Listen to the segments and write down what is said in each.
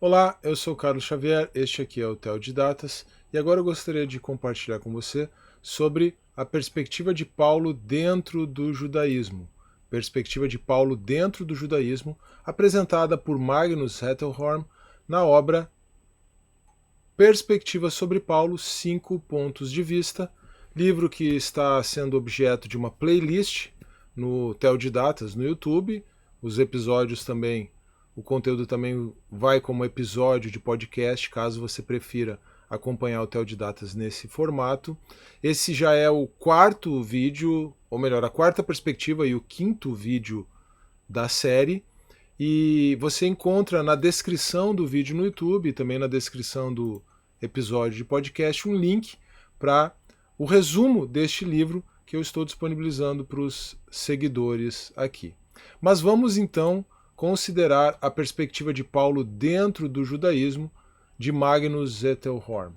Olá, eu sou Carlos Xavier, este aqui é o Theo de Datas e agora eu gostaria de compartilhar com você sobre a perspectiva de Paulo dentro do judaísmo. Perspectiva de Paulo dentro do judaísmo, apresentada por Magnus Rettelhorn na obra Perspectiva sobre Paulo, 5 pontos de vista, livro que está sendo objeto de uma playlist no Theo de Datas no YouTube. Os episódios também, o conteúdo também vai como episódio de podcast, caso você prefira acompanhar o Theo de Datas nesse formato. Esse já é o quarto vídeo, ou melhor, a quarta perspectiva e o quinto vídeo da série. E você encontra na descrição do vídeo no YouTube, também na descrição do episódio de podcast, um link para o resumo deste livro que eu estou disponibilizando para os seguidores aqui. Mas vamos então considerar a perspectiva de Paulo dentro do judaísmo, de Magnus Rettelhorn.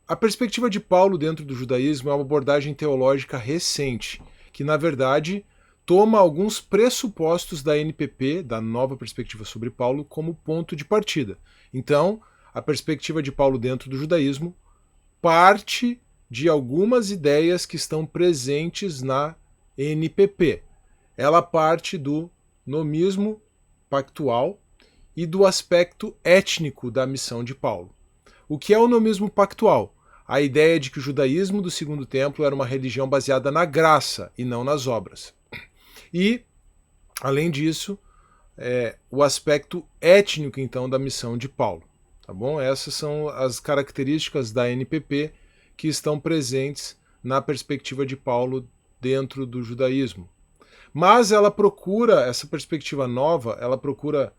A perspectiva de Paulo dentro do judaísmo é uma abordagem teológica recente, que na verdade toma alguns pressupostos da NPP, da nova perspectiva sobre Paulo, como ponto de partida. Então, a perspectiva de Paulo dentro do judaísmo parte de algumas ideias que estão presentes na NPP. Ela parte do nomismo pactual e do aspecto étnico da missão de Paulo. O que é o nomismo pactual? A ideia de que o judaísmo do Segundo Templo era uma religião baseada na graça e não nas obras. E, além disso, o aspecto étnico, então, da missão de Paulo. Tá bom? Essas são as características da NPP que estão presentes na perspectiva de Paulo dentro do judaísmo. Mas ela procura, essa perspectiva nova, ela procura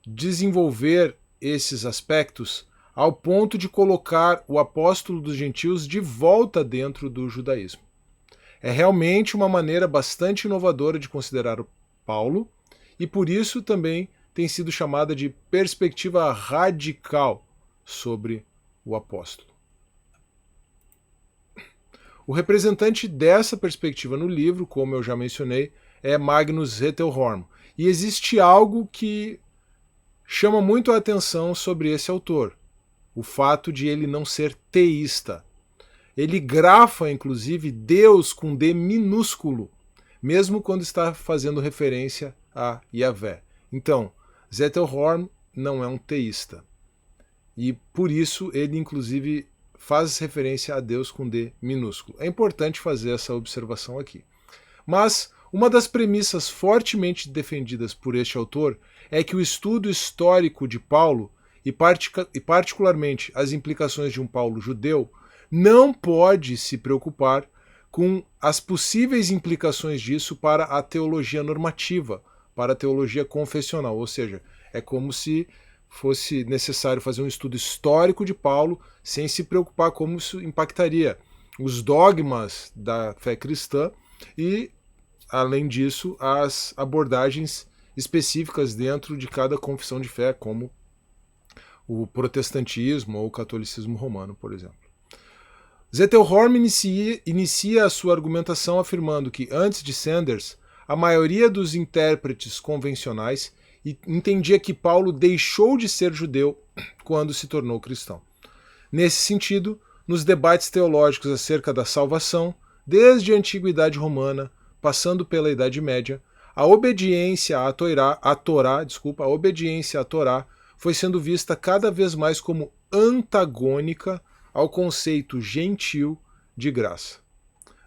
desenvolver esses aspectos ao ponto de colocar o apóstolo dos gentios de volta dentro do judaísmo. É realmente uma maneira bastante inovadora de considerar o Paulo e por isso também tem sido chamada de perspectiva radical sobre o apóstolo. O representante dessa perspectiva no livro, como eu já mencionei, é Magnus Rettelhorn. E existe algo que chama muito a atenção sobre esse autor, o fato de ele não ser teísta. Ele grafa, inclusive, Deus com D minúsculo, mesmo quando está fazendo referência a Yahvé. Então, Rettelhorn não é um teísta. E por isso ele, inclusive, faz referência a Deus com D minúsculo. É importante fazer essa observação aqui. Mas uma das premissas fortemente defendidas por este autor é que o estudo histórico de Paulo, e particularmente as implicações de um Paulo judeu, não pode se preocupar com as possíveis implicações disso para a teologia normativa, para a teologia confessional. Ou seja, é como se fosse necessário fazer um estudo histórico de Paulo sem se preocupar como isso impactaria os dogmas da fé cristã e, além disso, as abordagens específicas dentro de cada confissão de fé, como o protestantismo ou o catolicismo romano, por exemplo. Rettelhorn inicia a sua argumentação afirmando que, antes de Sanders, a maioria dos intérpretes convencionais entendia que Paulo deixou de ser judeu quando se tornou cristão. Nesse sentido, nos debates teológicos acerca da salvação, desde a Antiguidade Romana, passando pela Idade Média, a obediência à Torá foi sendo vista cada vez mais como antagônica ao conceito gentil de graça.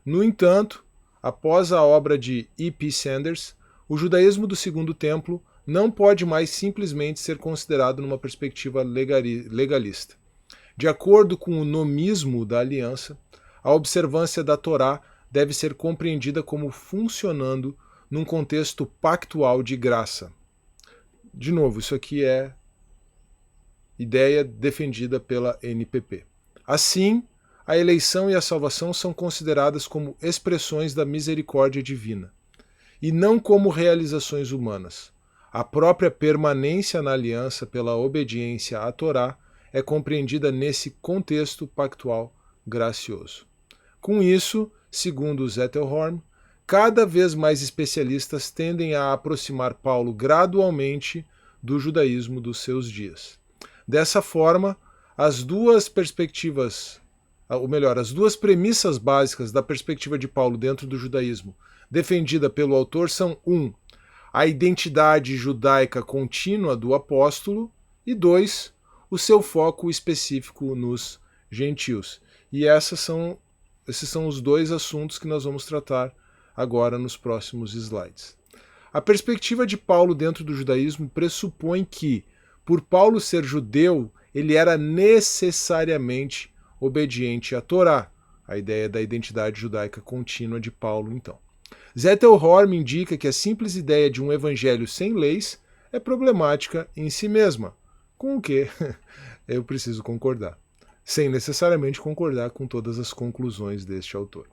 No entanto, após a obra de E.P. Sanders, o judaísmo do Segundo Templo não pode mais simplesmente ser considerado numa perspectiva legalista. De acordo com o nomismo da aliança, a observância da Torá deve ser compreendida como funcionando num contexto pactual de graça. De novo, isso aqui é ideia defendida pela NPP. Assim, a eleição e a salvação são consideradas como expressões da misericórdia divina, e não como realizações humanas. A própria permanência na aliança pela obediência à Torá é compreendida nesse contexto pactual gracioso. Com isso, segundo Rettelhorn, cada vez mais especialistas tendem a aproximar Paulo gradualmente do judaísmo dos seus dias. Dessa forma, as duas perspectivas, ou melhor, as duas premissas básicas da perspectiva de Paulo dentro do judaísmo, defendida pelo autor, são 1. A identidade judaica contínua do apóstolo, e 2. O seu foco específico nos gentios. E esses são os dois assuntos que nós vamos tratar agora nos próximos slides. A perspectiva de Paulo dentro do judaísmo pressupõe que, por Paulo ser judeu, ele era necessariamente obediente à Torá, a ideia da identidade judaica contínua de Paulo, então. Zettelhorm indica que a simples ideia de um evangelho sem leis é problemática em si mesma, com o que eu preciso concordar, sem necessariamente concordar com todas as conclusões deste autor.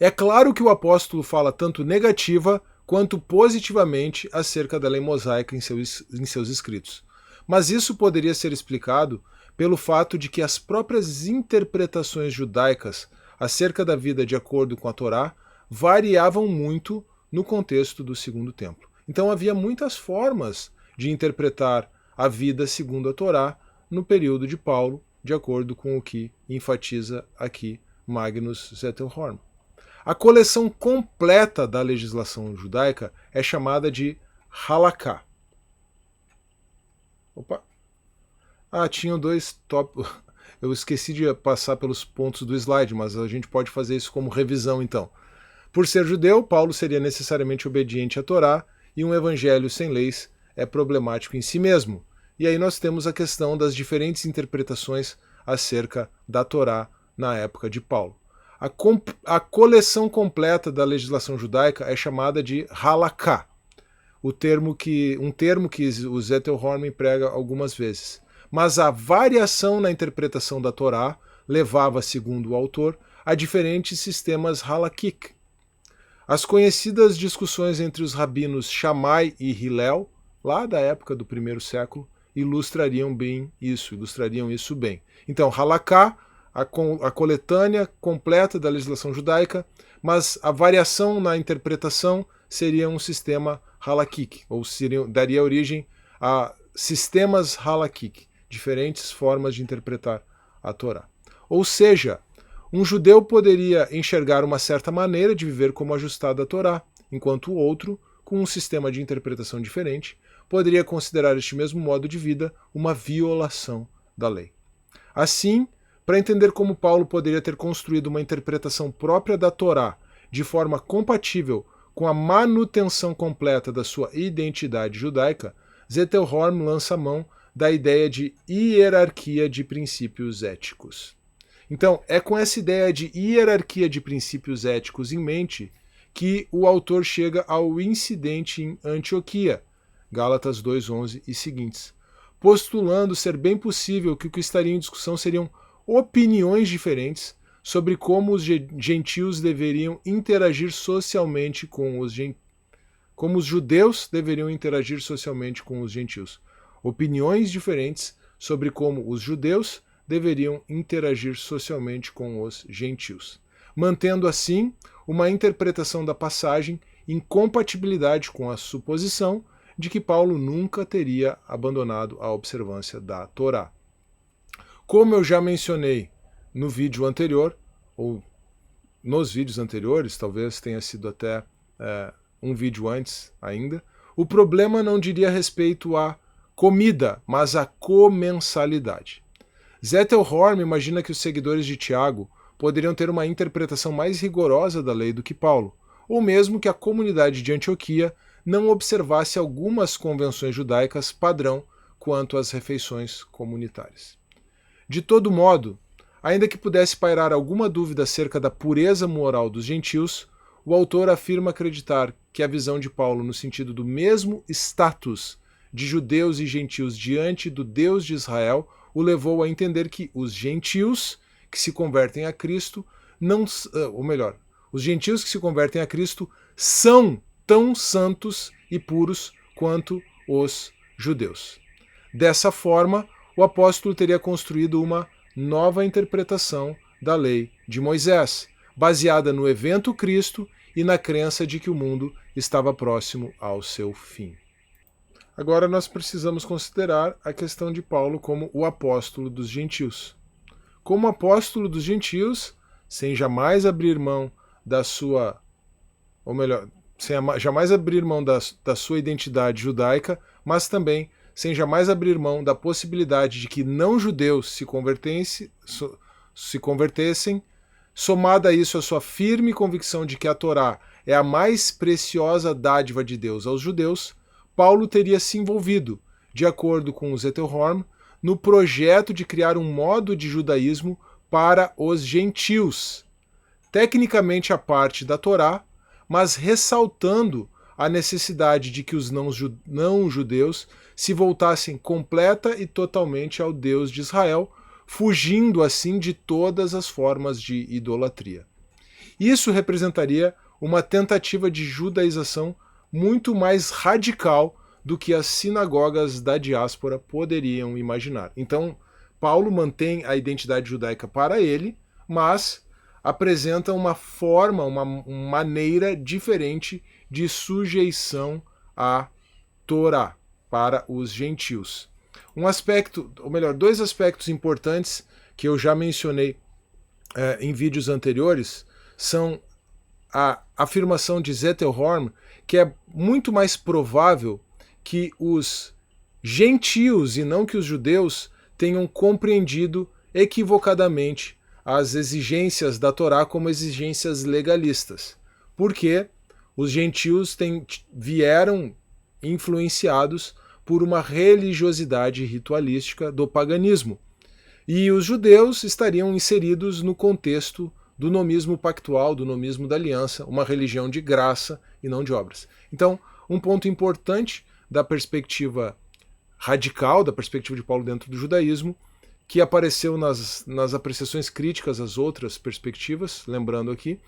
É claro que o apóstolo fala tanto negativa quanto positivamente acerca da lei mosaica em seus escritos. Mas isso poderia ser explicado pelo fato de que as próprias interpretações judaicas acerca da vida de acordo com a Torá variavam muito no contexto do Segundo Templo. Então havia muitas formas de interpretar a vida segundo a Torá no período de Paulo, de acordo com o que enfatiza aqui Magnus Zettelhorm. A coleção completa da legislação judaica é chamada de Halaká. Tinham dois tópicos. Eu esqueci de passar pelos pontos do slide, mas a gente pode fazer isso como revisão então. Por ser judeu, Paulo seria necessariamente obediente à Torá, e um evangelho sem leis é problemático em si mesmo. E aí nós temos a questão das diferentes interpretações acerca da Torá na época de Paulo. A coleção completa da legislação judaica é chamada de Halaká, um termo que o Zettelhorm emprega algumas vezes. Mas a variação na interpretação da Torá levava, segundo o autor, a diferentes sistemas halakhic. As conhecidas discussões entre os rabinos Shammai e Hillel, lá da época do primeiro século, ilustrariam isso bem. Então, Halaká, a coletânea completa da legislação judaica, mas a variação na interpretação seria um sistema halakhic, ou daria origem a sistemas halakhic, diferentes formas de interpretar a Torá. Ou seja, um judeu poderia enxergar uma certa maneira de viver como ajustada à Torá, enquanto o outro, com um sistema de interpretação diferente, poderia considerar este mesmo modo de vida uma violação da lei. Assim, para entender como Paulo poderia ter construído uma interpretação própria da Torá de forma compatível com a manutenção completa da sua identidade judaica, Zettelhorm lança mão da ideia de hierarquia de princípios éticos. Então, é com essa ideia de hierarquia de princípios éticos em mente que o autor chega ao incidente em Antioquia, Gálatas 2:11 e seguintes, postulando ser bem possível que o que estaria em discussão seriam opiniões diferentes sobre como os gentios deveriam interagir socialmente como os judeus deveriam interagir socialmente com os gentios. Opiniões diferentes sobre como os judeus deveriam interagir socialmente com os gentios, mantendo assim uma interpretação da passagem em compatibilidade com a suposição de que Paulo nunca teria abandonado a observância da Torá. Como eu já mencionei no vídeo anterior, ou nos vídeos anteriores, talvez tenha sido até um vídeo antes ainda, o problema não diria respeito à comida, mas à comensalidade. Zettelhorm imagina que os seguidores de Tiago poderiam ter uma interpretação mais rigorosa da lei do que Paulo, ou mesmo que a comunidade de Antioquia não observasse algumas convenções judaicas padrão quanto às refeições comunitárias. De todo modo, ainda que pudesse pairar alguma dúvida acerca da pureza moral dos gentios, o autor afirma acreditar que a visão de Paulo no sentido do mesmo status de judeus e gentios diante do Deus de Israel o levou a entender que os gentios que se convertem a Cristo os gentios que se convertem a Cristo são tão santos e puros quanto os judeus. Dessa forma, o apóstolo teria construído uma nova interpretação da lei de Moisés, baseada no evento Cristo e na crença de que o mundo estava próximo ao seu fim. Agora nós precisamos considerar a questão de Paulo como o apóstolo dos gentios. Como apóstolo dos gentios, sem jamais abrir mão da sua, ou melhor, sem jamais abrir mão da sua identidade judaica, mas também sem jamais abrir mão da possibilidade de que não-judeus se convertessem, somada a isso a sua firme convicção de que a Torá é a mais preciosa dádiva de Deus aos judeus, Paulo teria se envolvido, de acordo com o Zettelhorn, no projeto de criar um modo de judaísmo para os gentios, tecnicamente a parte da Torá, mas ressaltando a necessidade de que os não-judeus se voltassem completa e totalmente ao Deus de Israel, fugindo assim de todas as formas de idolatria. Isso representaria uma tentativa de judaização muito mais radical do que as sinagogas da diáspora poderiam imaginar. Então, Paulo mantém a identidade judaica para ele, mas apresenta uma forma, uma maneira diferente de sujeição à Torá para os gentios. Um aspecto, ou melhor, dois aspectos importantes que eu já mencionei em vídeos anteriores são a afirmação de Zettelhorn que é muito mais provável que os gentios e não que os judeus tenham compreendido equivocadamente as exigências da Torá como exigências legalistas, porque os gentios vieram influenciados por uma religiosidade ritualística do paganismo, e os judeus estariam inseridos no contexto do nomismo pactual, do nomismo da aliança, uma religião de graça e não de obras. Então, um ponto importante da perspectiva radical, da perspectiva de Paulo dentro do judaísmo, que apareceu nas apreciações críticas às outras perspectivas, lembrando aqui,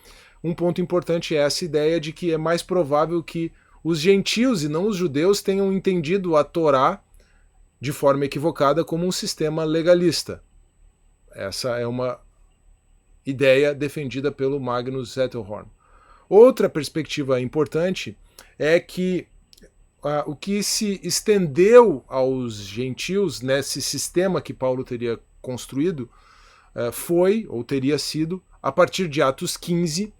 um ponto importante é essa ideia de que é mais provável que os gentios e não os judeus tenham entendido a Torá de forma equivocada como um sistema legalista. Essa é uma ideia defendida pelo Magnus Zettelhorn. Outra perspectiva importante é que o que se estendeu aos gentios nesse sistema que Paulo teria construído foi, ou teria sido, a partir de Atos 15,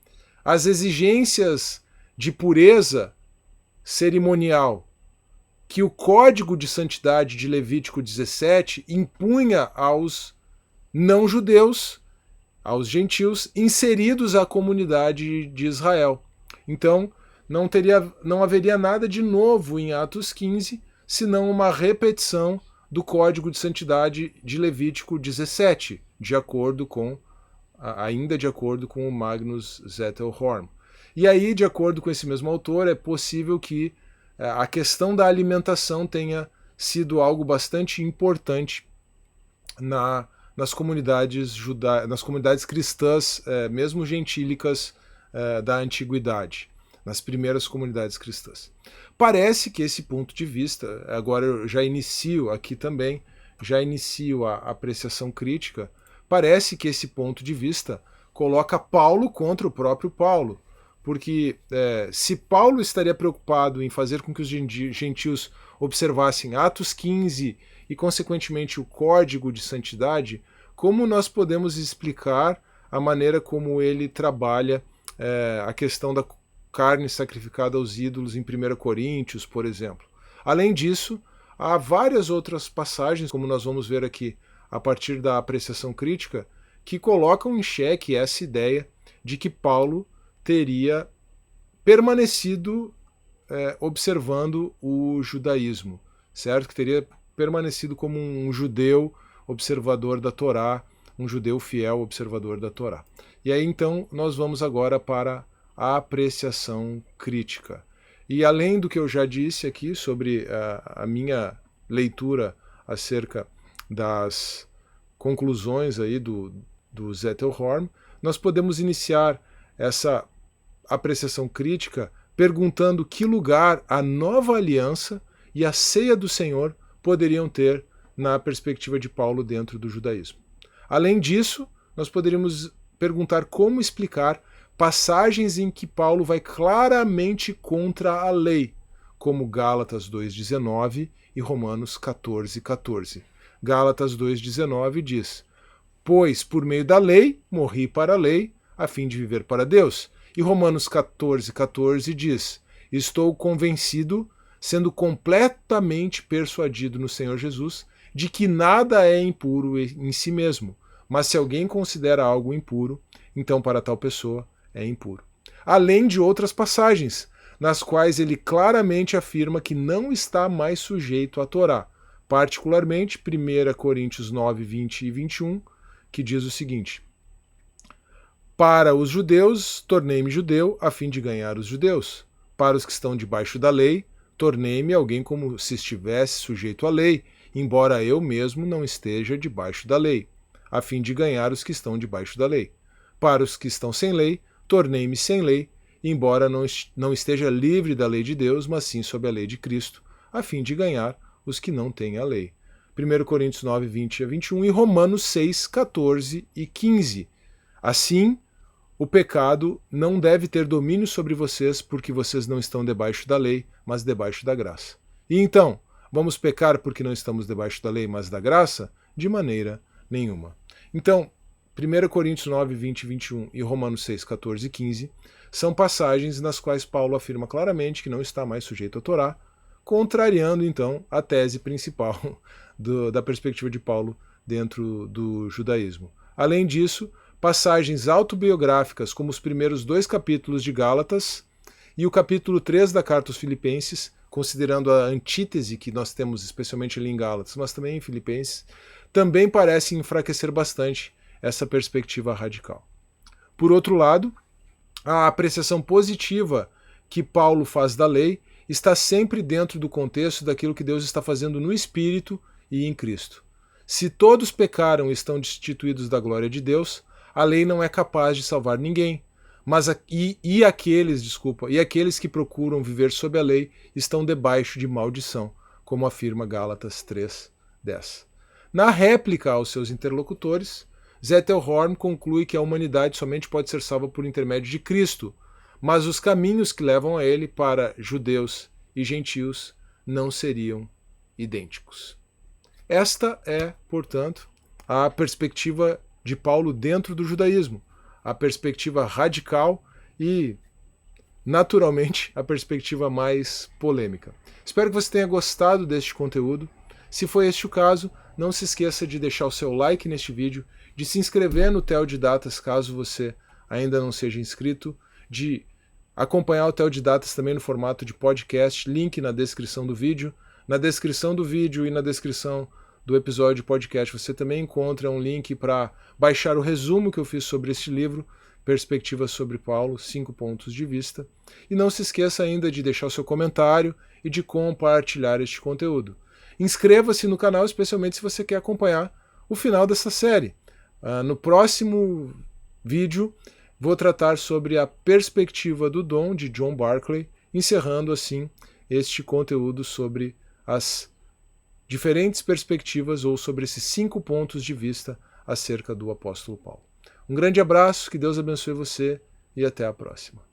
as exigências de pureza cerimonial que o Código de Santidade de Levítico 17 impunha aos não-judeus, aos gentios inseridos à comunidade de Israel. Então, não haveria nada de novo em Atos 15, senão uma repetição do Código de Santidade de Levítico 17, ainda de acordo com o Magnus Zettelhorn. E aí, de acordo com esse mesmo autor, é possível que a questão da alimentação tenha sido algo bastante importante nas comunidades cristãs, mesmo gentílicas da antiguidade, nas primeiras comunidades cristãs. Parece que esse ponto de vista, agora eu já inicio aqui também, a apreciação crítica, parece que esse ponto de vista coloca Paulo contra o próprio Paulo, porque se Paulo estaria preocupado em fazer com que os gentios observassem Atos 15 e, consequentemente, o Código de Santidade, como nós podemos explicar a maneira como ele trabalha a questão da carne sacrificada aos ídolos em 1 Coríntios, por exemplo. Além disso, há várias outras passagens, como nós vamos ver aqui a partir da apreciação crítica, que colocam em xeque essa ideia de que Paulo teria permanecido observando o judaísmo, certo? Que teria permanecido como um judeu observador da Torá, um judeu fiel observador da Torá. E aí então nós vamos agora para a apreciação crítica. E além do que eu já disse aqui sobre a minha leitura acerca das conclusões aí do Zettelhorn, nós podemos iniciar essa apreciação crítica perguntando que lugar a nova aliança e a ceia do Senhor poderiam ter na perspectiva de Paulo dentro do judaísmo. Além disso, nós poderíamos perguntar como explicar passagens em que Paulo vai claramente contra a lei, como Gálatas 2,19 e Romanos 14,14. Gálatas 2,19 diz: pois por meio da lei morri para a lei, a fim de viver para Deus. E Romanos 14,14 diz: estou convencido, sendo completamente persuadido no Senhor Jesus, de que nada é impuro em si mesmo, mas se alguém considera algo impuro, então para tal pessoa é impuro. Além de outras passagens, nas quais ele claramente afirma que não está mais sujeito à Torá, particularmente 1 Coríntios 9, 20 e 21, que diz o seguinte: para os judeus, tornei-me judeu a fim de ganhar os judeus. Para os que estão debaixo da lei, tornei-me alguém como se estivesse sujeito à lei, embora eu mesmo não esteja debaixo da lei, a fim de ganhar os que estão debaixo da lei. Para os que estão sem lei, tornei-me sem lei, embora não esteja livre da lei de Deus, mas sim sob a lei de Cristo, a fim de ganhar os que não têm a lei. 1 Coríntios 9, 20 a 21 e Romanos 6, 14 e 15. Assim, o pecado não deve ter domínio sobre vocês, porque vocês não estão debaixo da lei, mas debaixo da graça. E então, vamos pecar porque não estamos debaixo da lei, mas da graça? De maneira nenhuma. Então, 1 Coríntios 9, 20 e 21 e Romanos 6, 14 e 15 são passagens nas quais Paulo afirma claramente que não está mais sujeito à Torá, contrariando então a tese principal da perspectiva de Paulo dentro do judaísmo. Além disso, passagens autobiográficas, como os primeiros 2 capítulos de Gálatas e o capítulo 3 da Carta aos Filipenses, considerando a antítese que nós temos especialmente ali em Gálatas, mas também em Filipenses, também parecem enfraquecer bastante essa perspectiva radical. Por outro lado, a apreciação positiva que Paulo faz da lei está sempre dentro do contexto daquilo que Deus está fazendo no Espírito e em Cristo. Se todos pecaram e estão destituídos da glória de Deus, a lei não é capaz de salvar ninguém. Mas aqueles que procuram viver sob a lei estão debaixo de maldição, como afirma Gálatas 3:10. Na réplica aos seus interlocutores, Zettelhorn conclui que a humanidade somente pode ser salva por intermédio de Cristo, mas os caminhos que levam a ele para judeus e gentios não seriam idênticos. Esta é, portanto, a perspectiva de Paulo dentro do judaísmo, a perspectiva radical e, naturalmente, a perspectiva mais polêmica. Espero que você tenha gostado deste conteúdo. Se foi este o caso, não se esqueça de deixar o seu like neste vídeo, de se inscrever no Teodidatas caso você ainda não seja inscrito, de acompanhar o Teodidatas também no formato de podcast, link na descrição do vídeo. Na descrição do vídeo e na descrição do episódio de podcast você também encontra um link para baixar o resumo que eu fiz sobre este livro, Perspectivas sobre Paulo, 5 pontos de vista. E não se esqueça ainda de deixar o seu comentário e de compartilhar este conteúdo. Inscreva-se no canal, especialmente se você quer acompanhar o final dessa série. No próximo vídeo vou tratar sobre a perspectiva do dom de John Barclay, encerrando assim este conteúdo sobre as diferentes perspectivas ou sobre esses 5 pontos de vista acerca do apóstolo Paulo. Um grande abraço, que Deus abençoe você e até a próxima.